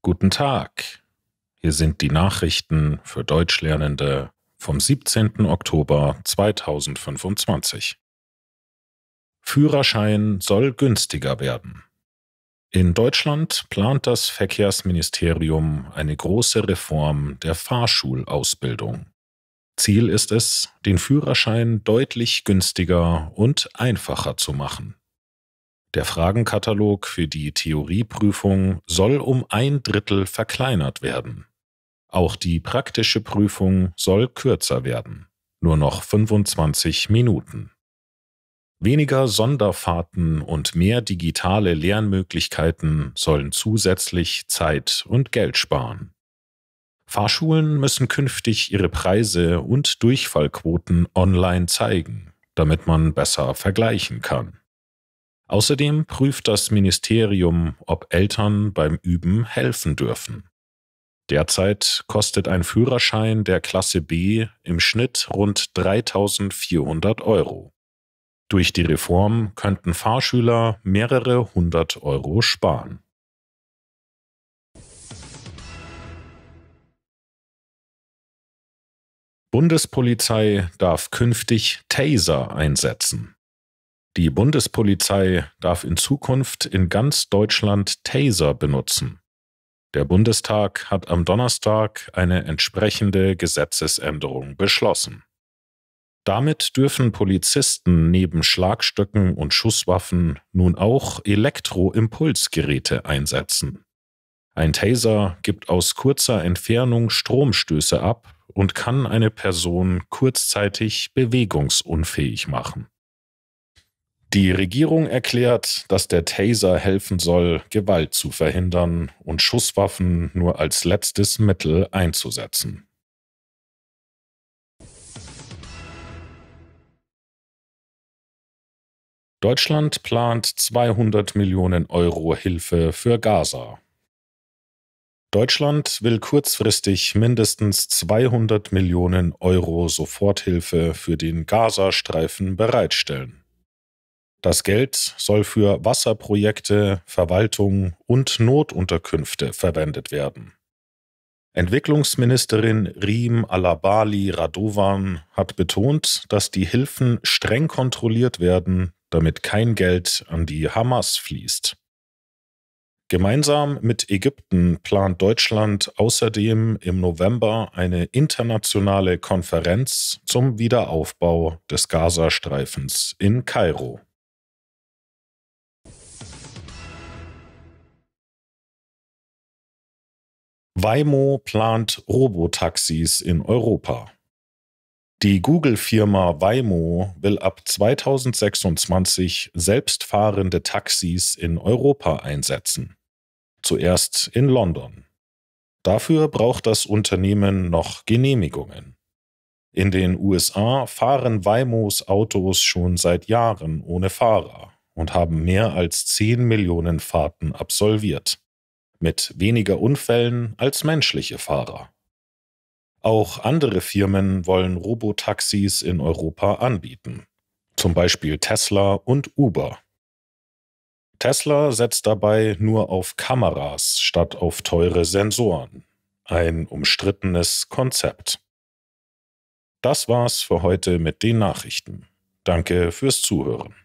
Guten Tag, hier sind die Nachrichten für Deutschlernende vom 17. Oktober 2025. Führerschein soll günstiger werden. In Deutschland plant das Verkehrsministerium eine große Reform der Fahrschulausbildung. Ziel ist es, den Führerschein deutlich günstiger und einfacher zu machen. Der Fragenkatalog für die Theorieprüfung soll um 1/3 verkleinert werden. Auch die praktische Prüfung soll kürzer werden, nur noch 25 Minuten. Weniger Sonderfahrten und mehr digitale Lernmöglichkeiten sollen zusätzlich Zeit und Geld sparen. Fahrschulen müssen künftig ihre Preise und Durchfallquoten online zeigen, damit man besser vergleichen kann. Außerdem prüft das Ministerium, ob Eltern beim Üben helfen dürfen. Derzeit kostet ein Führerschein der Klasse B im Schnitt rund 3.400 Euro. Durch die Reform könnten Fahrschüler mehrere hundert Euro sparen. Bundespolizei darf künftig Taser einsetzen. Die Bundespolizei darf in Zukunft in ganz Deutschland Taser benutzen. Der Bundestag hat am Donnerstag eine entsprechende Gesetzesänderung beschlossen. Damit dürfen Polizisten neben Schlagstöcken und Schusswaffen nun auch Elektroimpulsgeräte einsetzen. Ein Taser gibt aus kurzer Entfernung Stromstöße ab und kann eine Person kurzzeitig bewegungsunfähig machen. Die Regierung erklärt, dass der Taser helfen soll, Gewalt zu verhindern und Schusswaffen nur als letztes Mittel einzusetzen. Deutschland plant 200 Millionen Euro Hilfe für Gaza. Deutschland will kurzfristig mindestens 200 Millionen Euro Soforthilfe für den Gazastreifen bereitstellen. Das Geld soll für Wasserprojekte, Verwaltung und Notunterkünfte verwendet werden. Entwicklungsministerin Riem Alabali Radovan hat betont, dass die Hilfen streng kontrolliert werden, damit kein Geld an die Hamas fließt. Gemeinsam mit Ägypten plant Deutschland außerdem im November eine internationale Konferenz zum Wiederaufbau des Gazastreifens in Kairo. Waymo plant Robotaxis in Europa. Die Google-Firma Waymo will ab 2026 selbstfahrende Taxis in Europa einsetzen. Zuerst in London. Dafür braucht das Unternehmen noch Genehmigungen. In den USA fahren Waymos Autos schon seit Jahren ohne Fahrer und haben mehr als 10 Millionen Fahrten absolviert. Mit weniger Unfällen als menschliche Fahrer. Auch andere Firmen wollen Robotaxis in Europa anbieten, zum Beispiel Tesla und Uber. Tesla setzt dabei nur auf Kameras statt auf teure Sensoren. Ein umstrittenes Konzept. Das war's für heute mit den Nachrichten. Danke fürs Zuhören.